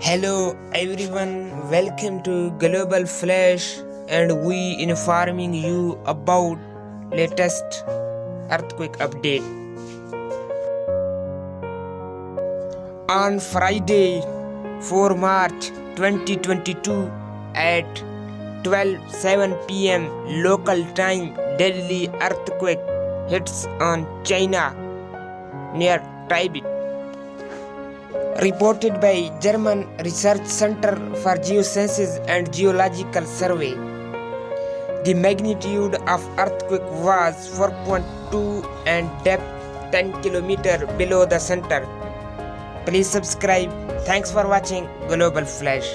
Hello everyone, welcome to Global Flash, and we informing you about latest earthquake update. On Friday, 4 March 2022 at 12:07 p.m. local time, deadly earthquake hits on China near Tibet. Reported by German Research Center for Geosciences and Geological Survey. The magnitude of earthquake was 4.2 and depth 10 km below the center. Please subscribe. Thanks for watching Global Flash.